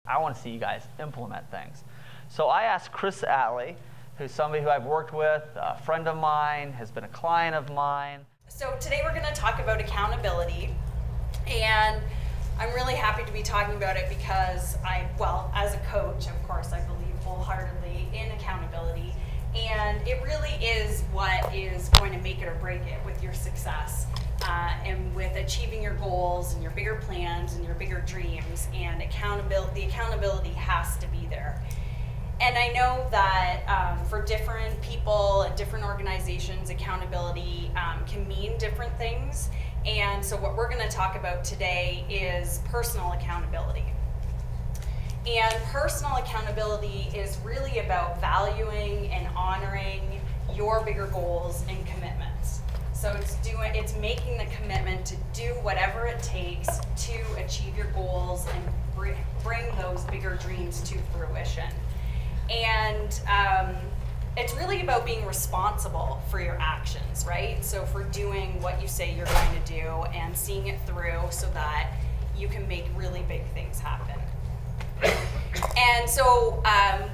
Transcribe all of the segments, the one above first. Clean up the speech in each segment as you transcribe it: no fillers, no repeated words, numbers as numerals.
I want to see you guys implement things. So I asked Chris Atley, who's somebody who I've worked with, a friend of mine, has been a client of mine. So today we're going to talk about accountability, and I'm really happy to be talking about it because as a coach, of course, I believe wholeheartedly in accountability, and it really is what is going to make it or break it with your success and with achieving your goals and your bigger plans and your bigger dreams. And the accountability has to be there. And I know that for different people and different organizations, accountability can mean different things. And so what we're going to talk about today is personal accountability. And personal accountability is really about valuing and honoring your bigger goals and commitments. So it's making the commitment to do whatever it takes to achieve your goals and bring those bigger dreams to fruition. And it's really about being responsible for your actions, right? So for doing what you say you're going to do and seeing it through so that you can make really big things happen. And so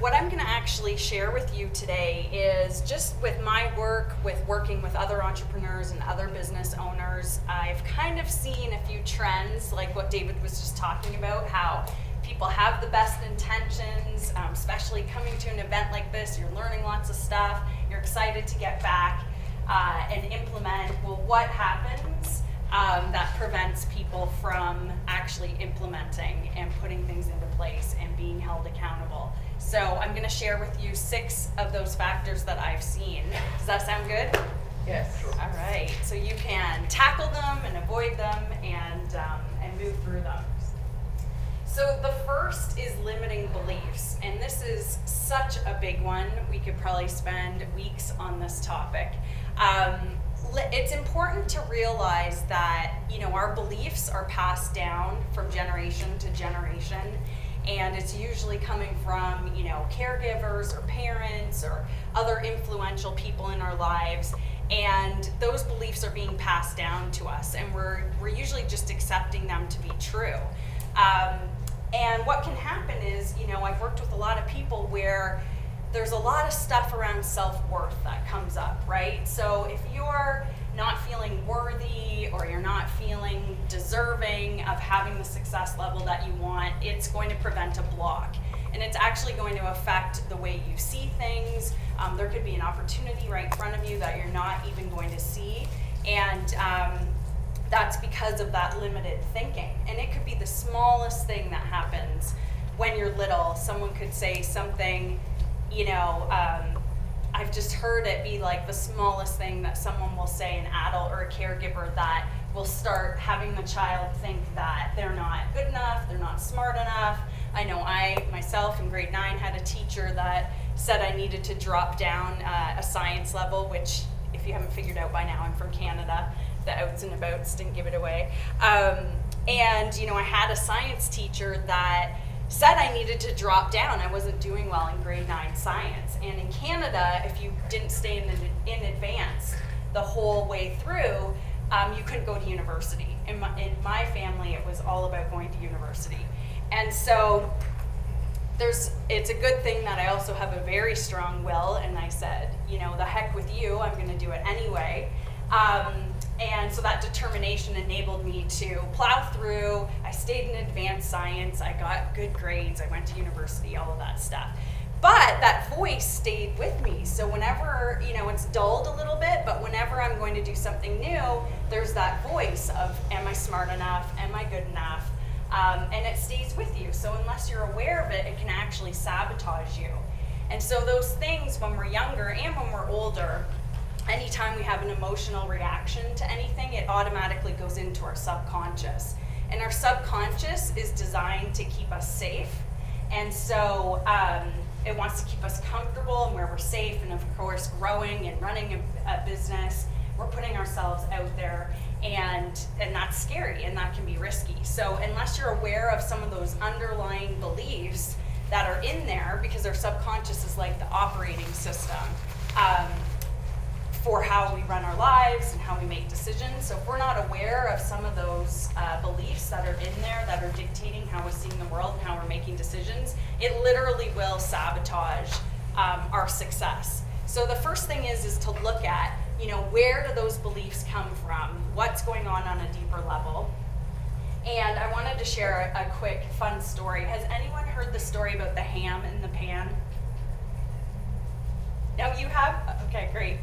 what I'm going to actually share with you today is just with my work, with working with other entrepreneurs and other business owners, I've kind of seen a few trends, like what David was just talking about, how people have the best intentions, especially coming to an event like this. You're learning lots of stuff. You're excited to get back and implement. Well, what happens that prevents people from actually implementing and putting things into place and being held accountable? So I'm going to share with you 6 of those factors that I've seen. Does that sound good? Yes. Sure. All right. So you can tackle them and avoid them and move through them. So the first is limiting beliefs, and this is such a big one. We could probably spend weeks on this topic. It's important to realize that, our beliefs are passed down from generation to generation, and it's usually coming from, caregivers or parents or other influential people in our lives, and those beliefs are being passed down to us, and we're usually just accepting them to be true. And what can happen is, I've worked with a lot of people where there's a lot of stuff around self-worth that comes up, right? So if you're not feeling worthy or you're not feeling deserving of having the success level that you want, it's going to prevent a block. And it's actually going to affect the way you see things. There could be an opportunity right in front of you that you're not even going to see. And that's because of that limited thinking. And it could be the smallest thing that happens when you're little. Someone could say something, I've just heard it be like the smallest thing that someone will say, an adult or a caregiver, that will start having the child think that they're not good enough, they're not smart enough. I know I, myself, in grade 9 had a teacher that said I needed to drop down a science level, which, if you haven't figured out by now, I'm from Canada. The outs and abouts didn't give it away. And I had a science teacher that said I needed to drop down. I wasn't doing well in grade 9 science. And in Canada, if you didn't stay in advance the whole way through, you couldn't go to university. In my family, it was all about going to university. And so it's a good thing that I also have a very strong will, and I said, the heck with you, I'm going to do it anyway. And so that determination enabled me to plow through. I stayed in advanced science. I got good grades. I went to university, all of that stuff. But that voice stayed with me. So whenever, it's dulled a little bit, but whenever I'm going to do something new, there's that voice of, am I smart enough? Am I good enough? And it stays with you. So unless you're aware of it, it can actually sabotage you. And so those things, when we're younger and when we're older, anytime we have an emotional reaction to anything, it automatically goes into our subconscious. And our subconscious is designed to keep us safe. And so it wants to keep us comfortable and where we're safe, and of course growing and running a business, we're putting ourselves out there, and that's scary and that can be risky. So unless you're aware of some of those underlying beliefs that are in there, because our subconscious is like the operating system, for how we run our lives and how we make decisions. So if we're not aware of some of those beliefs that are in there that are dictating how we're seeing the world and how we're making decisions, it literally will sabotage our success. So the first thing is to look at, where do those beliefs come from? What's going on a deeper level? And I wanted to share a quick fun story. Has anyone heard the story about the ham in the pan? No, you have? Okay, great.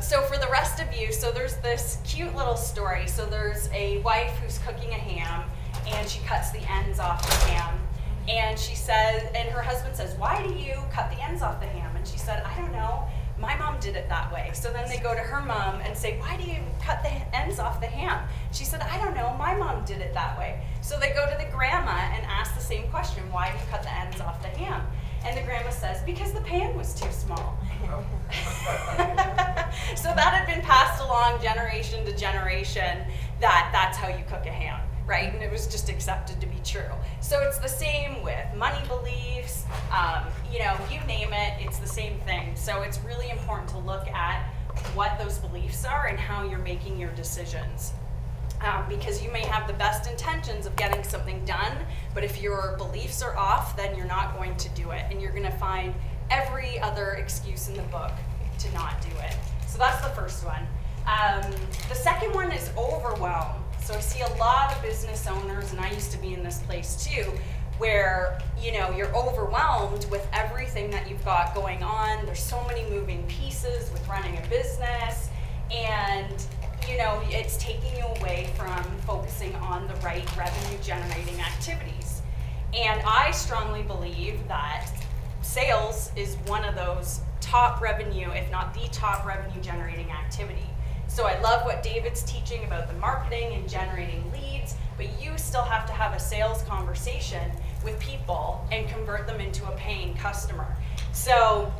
So for the rest of you, so there's this cute little story. So there's a wife who's cooking a ham, and she cuts the ends off the ham. And she says, and her husband says, "Why do you cut the ends off the ham?" And she said, "I don't know. My mom did it that way." So then they go to her mom and say, "Why do you cut the ends off the ham?" She said, "I don't know. My mom did it that way." So they go to the grandma and ask the same question, "Why do you cut the ends off the ham?" And the grandma says, "Because the pan was too small." So that had been passed along generation to generation, that's how you cook a ham, right? And it was just accepted to be true. So it's the same with money beliefs, you name it, it's the same thing. So it's really important to look at what those beliefs are and how you're making your decisions. Because you may have the best intentions of getting something done, but if your beliefs are off, then you're not going to do it, and you're going to find every other excuse in the book to not do it. So that's the first one. The second one is overwhelm. So I see a lot of business owners, and I used to be in this place too, where you're overwhelmed with everything that you've got going on. There's so many moving pieces with running a business, and it's taking you away from focusing on the right revenue generating activities. And I strongly believe that sales is one of those top revenue, if not the top revenue generating activity. So I love what David's teaching about the marketing and generating leads, but you still have to have a sales conversation with people and convert them into a paying customer. So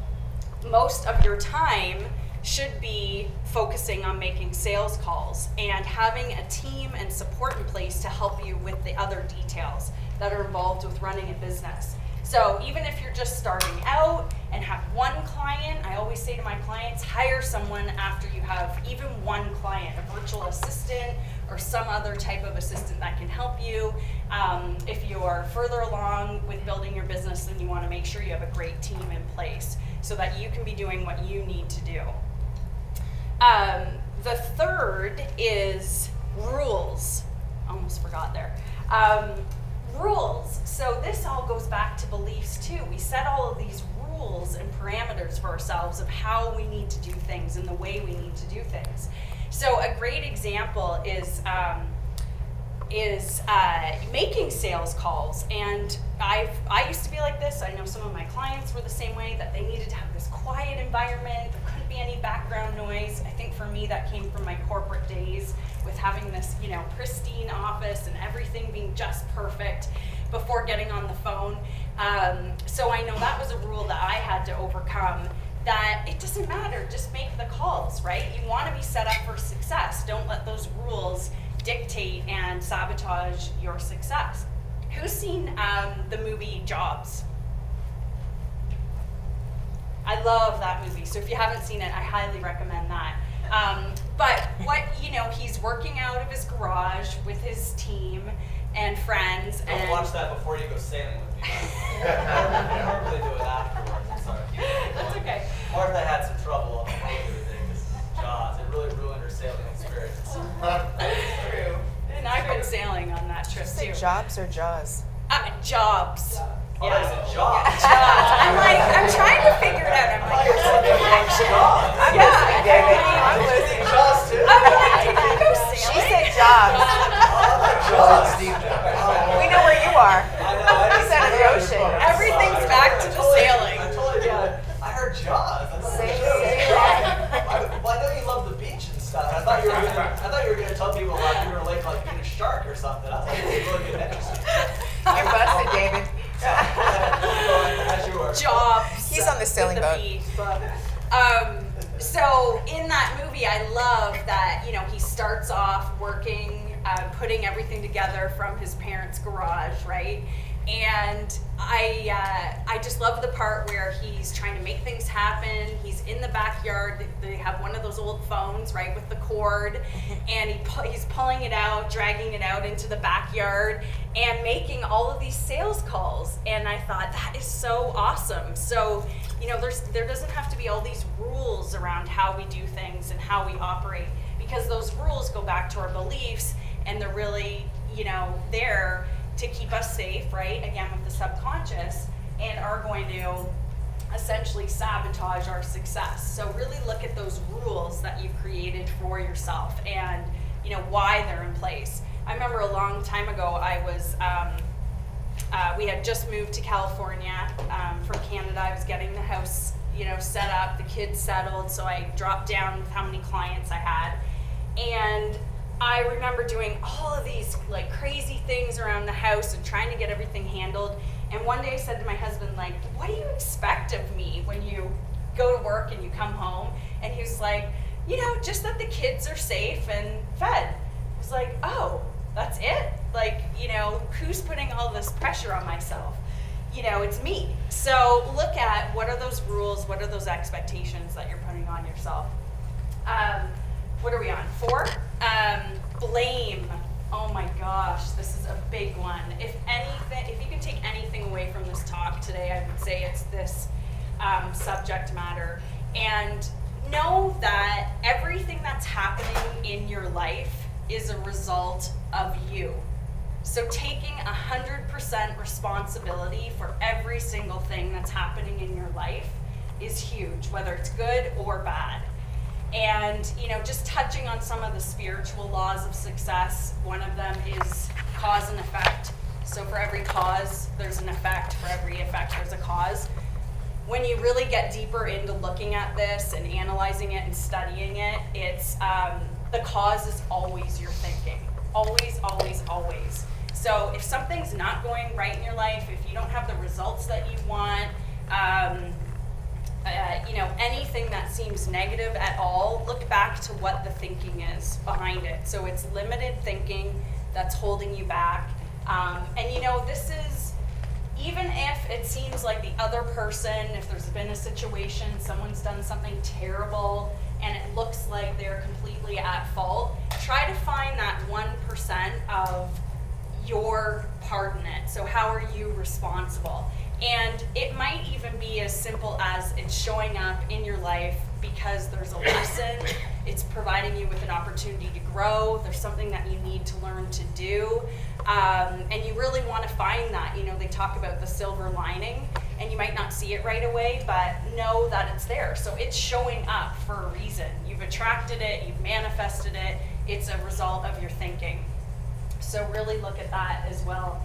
most of your time should be focusing on making sales calls and having a team and support in place to help you with the other details that are involved with running a business. So even if you're just starting out and have one client, I always say to my clients, hire someone after you have even one client, a virtual assistant or some other type of assistant that can help you. If you're further along with building your business, then you want to make sure you have a great team in place so that you can be doing what you need to do. The third is rules. Almost forgot there. Rules. So this all goes back to beliefs too. We set all of these rules and parameters for ourselves of how we need to do things and the way we need to do things. So a great example is making sales calls. And I used to be like this. I know some of my clients were the same way, that they needed to have this quiet environment. There couldn't be any background noise. I think for me that came from my corporate days with having this, pristine office and everything being just perfect before getting on the phone. So I know that was a rule that I had to overcome, that it doesn't matter, just make the calls, right? You want to be set up for success. Don't let those rules dictate and sabotage your success. Who's seen the movie Jobs? I love that movie, so if you haven't seen it, I highly recommend that. But he's working out of his garage with his team and friends. Don't watch that before you go sailing with me. I'll probably do it afterwards. I'm sorry. That's okay. Martha had some trouble on the boat thing. This is Jaws. It really ruined her sailing experience. That's true. And I've been sailing on that trip too. Jobs or Jaws? Jobs. Oh, that's a job. Jobs. I'm trying to figure it out. I'm like, there's a connection. I'm listening, David. I'm listening. Jaws too. I'm like, did you go sailing? She said Jobs. Jaws. We know where you are. I know. He's out of the ocean. Everything's back to the sailing. I totally did. I heard Jaws. Say Well, I know you love the beach and stuff. I thought you were gonna tell people about you were like eating a shark or something. I was like, it's really good interesting. You're busted, David. As you were. Jobs. He's on the sailing boat. So in that movie, I love that, he starts off working, putting everything together from his parents' garage, right? And I just love the part where he's trying to make things happen. He's in the backyard. They have one of those old phones, right, with the cord, and he's pulling it out, dragging it out into the backyard, and making all of these sales calls. And I thought, that is so awesome. So, you know, there doesn't have to be all these rules around how we do things and how we operate, because those rules go back to our beliefs, and they're really, you know, there to keep us safe, right? Again, with the subconscious, and are going to essentially sabotage our success. So really look at those rules that you've created for yourself and, you know, why they're in place. I remember a long time ago, I was, we had just moved to California from Canada. I was getting the house, you know, set up, the kids settled, so I dropped down with how many clients I had. And I remember doing all of these like crazy things around the house and trying to get everything handled. And one day I said to my husband, like, what do you expect of me when you go to work and you come home? And he was like, you know, just that the kids are safe and fed. I was like, oh, that's it? Like, you know, who's putting all this pressure on myself? You know, it's me. So look at what are those rules, what are those expectations that you're putting on yourself. What are we on? 4? Blame. Oh my gosh, this is a big one. If you can take anything away from this talk today, I would say it's this subject matter. And know that everything that's happening in your life is a result of you. So taking 100% responsibility for every single thing that's happening in your life is huge, whether it's good or bad. And, you know, just touching on some of the spiritual laws of success, one of them is cause and effect. So for every cause, there's an effect. For every effect, there's a cause. When you really get deeper into looking at this and analyzing it and studying it, it's the cause is always your thinking. Always, always, always. So if something's not going right in your life, if you don't have the results that you want, you know, anything that seems negative at all, look back to what the thinking is behind it. So it's limited thinking that's holding you back. And you know, this is, even if it seems like the other person, if there's been a situation, someone's done something terrible, and it looks like they're completely at fault, try to find that 1% of your part in it. So how are you responsible? And it might even be as simple as it's showing up in your life because there's a lesson, it's providing you with an opportunity to grow, there's something that you need to learn to do, and you really want to find that. You know, they talk about the silver lining, and you might not see it right away, but know that it's there. So it's showing up for a reason. You've attracted it, you've manifested it, it's a result of your thinking. So really look at that as well.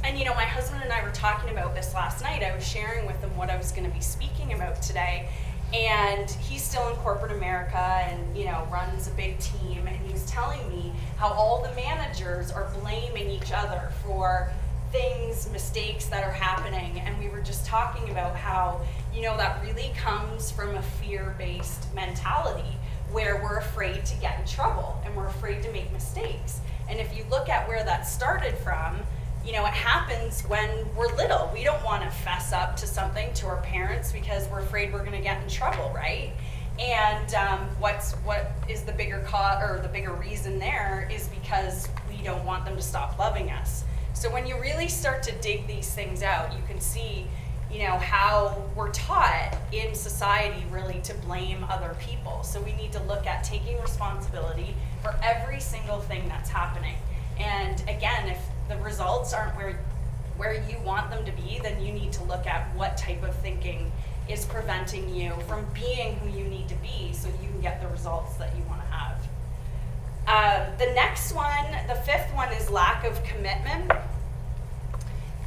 And you know, my husband and I were talking about this last night. I was sharing with him what I was going to be speaking about today. And he's still in corporate America and, you know, runs a big team. And he was telling me how all the managers are blaming each other for things, mistakes that are happening. And we were just talking about how, you know, that really comes from a fear-based mentality where we're afraid to get in trouble and we're afraid to make mistakes. And if you look at where that started from, you know, it happens when we're little. We don't want to fess up to something to our parents because we're afraid we're going to get in trouble, right? And what is the bigger cause, or the bigger reason there, is because we don't want them to stop loving us. So when you really start to dig these things out, you can see, you know, how we're taught in society really to blame other people. So we need to look at taking responsibility for every single thing that's happening. And again, if the results aren't where you want them to be, then you need to look at what type of thinking is preventing you from being who you need to be so you can get the results that you want to have. The next one, the 5th one, is lack of commitment.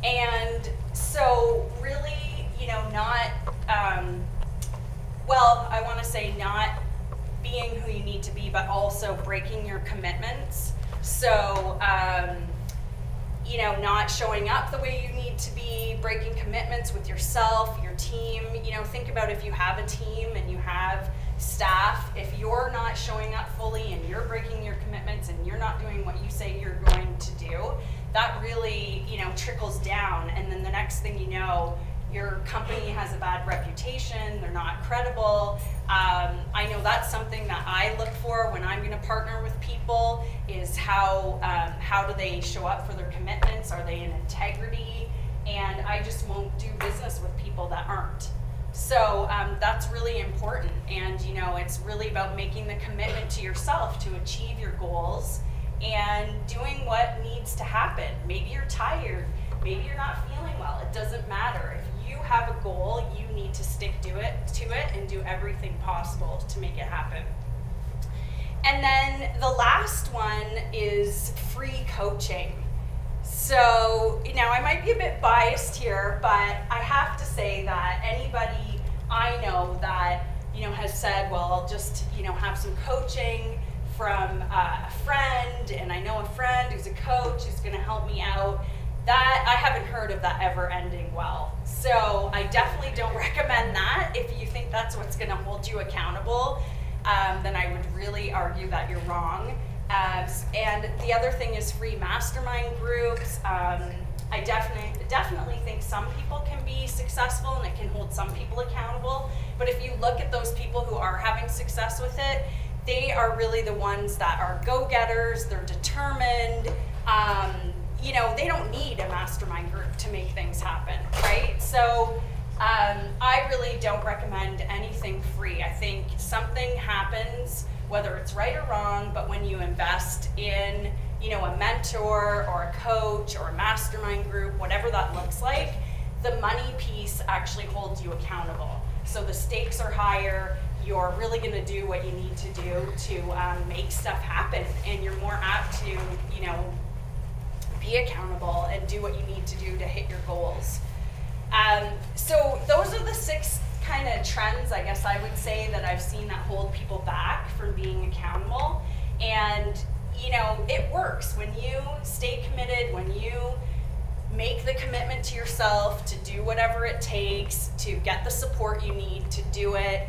And so really, you know, not, well, I want to say not being who you need to be, but also breaking your commitments. So, you know, not showing up the way you need to be, breaking commitments with yourself, your team. You know, think about if you have a team and you have staff, if you're not showing up fully and you're breaking your commitments and you're not doing what you say you're going to do, that really, you know, trickles down. And then the next next thing you know, your company has a bad reputation, they're not credible. I know that's something that I look for when I'm going to partner with people, is how do they show up for their commitments? Are they in integrity? And I just won't do business with people that aren't. So that's really important. And you know, it's really about making the commitment to yourself to achieve your goals and doing what needs to happen. Maybe you're tired, maybe you're not feeling well, it doesn't matter. If you have a goal, you need to stick to it and do everything possible to make it happen. And then the last one is free coaching. So, you know, I might be a bit biased here, but I have to say that anybody I know that, you know, has said, well, I'll just, you know, have some coaching from a friend, and I know a friend who's a coach who's going to help me out, that I haven't heard of that ever ending well. So I definitely don't recommend that. If you think that's what's going to hold you accountable, then I would really argue that you're wrong. And the other thing is free mastermind groups. I definitely think some people can be successful and it can hold some people accountable. But if you look at those people who are having success with it, they are really the ones that are go-getters, they're determined. You know, they don't need a mastermind group to make things happen, right? So I really don't recommend anything free. I think something happens, whether it's right or wrong, but when you invest in, you know, a mentor or a coach or a mastermind group, whatever that looks like, the money piece actually holds you accountable. So the stakes are higher, you're really gonna do what you need to do to make stuff happen, and you're more apt to, you know, be accountable and do what you need to do to hit your goals. So those are the 6 kind of trends, I guess I would say, that I've seen that hold people back from being accountable. And you know, it works when you stay committed, when you make the commitment to yourself to do whatever it takes, to get the support you need to do it,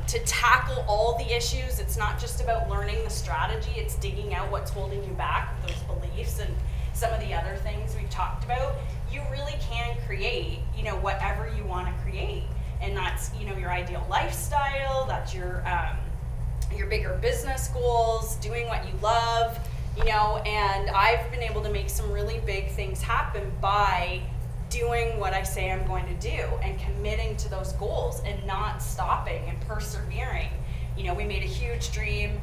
to tackle all the issues. It's not just about learning the strategy, it's digging out what's holding you back, those beliefs and some of the other things we've talked about. You really can create, you know, whatever you want to create. And that's, you know, your ideal lifestyle, that's your bigger business goals, doing what you love, you know, and I've been able to make some really big things happen by doing what I say I'm going to do and committing to those goals and not stopping and persevering. You know, we made a huge dream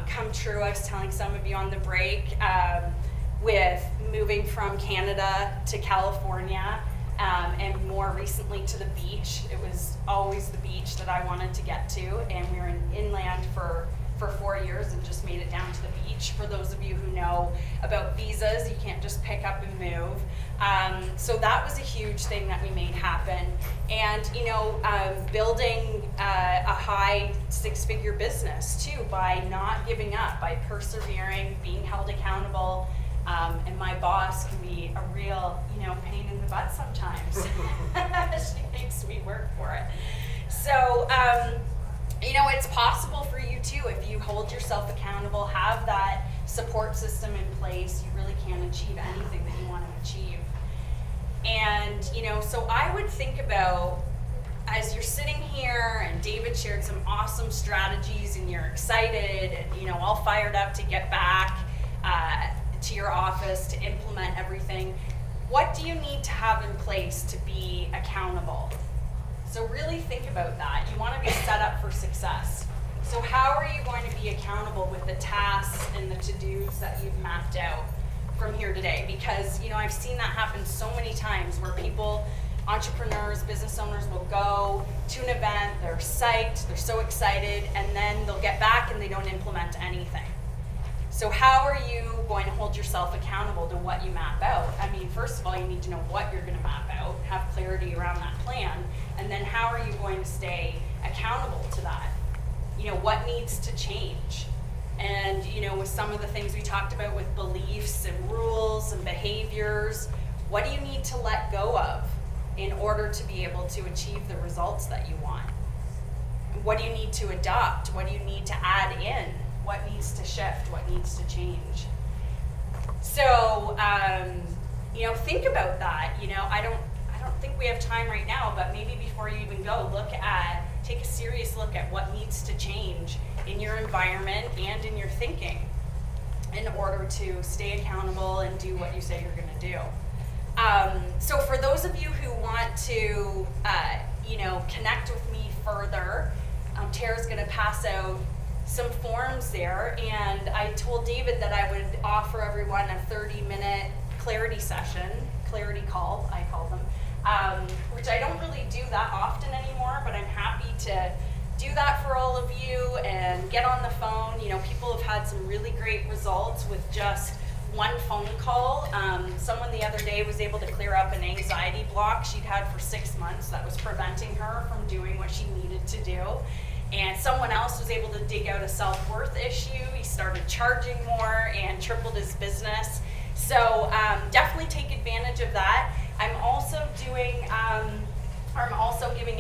come true. I was telling some of you on the break, with moving from Canada to California, and more recently to the beach. It was always the beach that I wanted to get to, and we were in inland for 4 years and just made it down to the beach. For those of you who know about visas, you can't just pick up and move. So that was a huge thing that we made happen. And you know, building a high 6-figure business too, by not giving up, by persevering, being held accountable. And my boss can be a real, you know, pain in the butt sometimes. She makes me work for it. So, you know, it's possible for you too. If you hold yourself accountable, have that support system in place, you really can achieve anything that you want to achieve. And, you know, so I would think about, as you're sitting here and David shared some awesome strategies and you're excited and, you know, all fired up to get back to your office to implement everything, what do you need to have in place to be accountable? So really think about that. You want to be set up for success. So how are you going to be accountable with the tasks and the to-dos that you've mapped out from here today? Because, you know, I've seen that happen so many times where people, entrepreneurs, business owners will go to an event, they're psyched, they're so excited, and then they'll get back and they don't implement anything. So how are you going to hold yourself accountable to what you map out? I mean, first of all, you need to know what you're going to map out, have clarity around that plan, and then how are you going to stay accountable to that? You know, what needs to change? And, you know, with some of the things we talked about with beliefs and rules and behaviors, what do you need to let go of in order to be able to achieve the results that you want? What do you need to adopt? What do you need to add in? What needs to shift? What needs to change? So, think about that. I don't think we have time right now, but maybe before you even go, take a serious look at what needs to change in your environment and in your thinking in order to stay accountable and do what you say you're going to do. So for those of you who want to, connect with me further, Tara's going to pass out some forms there, and I told David that I would offer everyone a 30-minute clarity session, clarity call, I call them, which I don't really do that often anymore, but I'm happy to do that for all of you and get on the phone. People have had some really great results with just one phone call. Someone the other day was able to clear up an anxiety block she'd had for 6 months that was preventing her from doing what she needed to do. And someone else was able to dig out a self-worth issue. He started charging more and tripled his business. So definitely take advantage of that. I'm also giving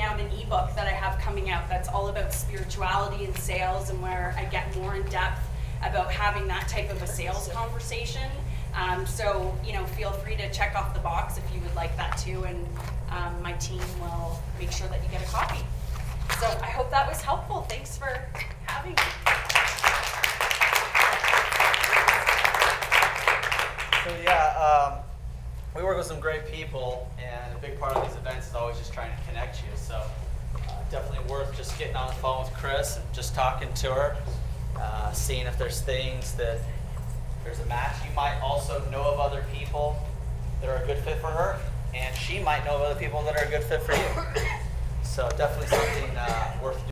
out an ebook that I have coming out that's all about spirituality and sales, and where I get more in depth about having that type of a sales conversation. So feel free to check off the box if you would like that too, and my team will make sure that you get a copy. So I hope that was helpful. Thanks for having me. So yeah, we work with some great people, and a big part of these events is always just trying to connect you. So definitely worth just getting on the phone with Chris and just talking to her, seeing if there's things that there's a match. You might also know of other people that are a good fit for her, and she might know of other people that are a good fit for you. So definitely something worth doing.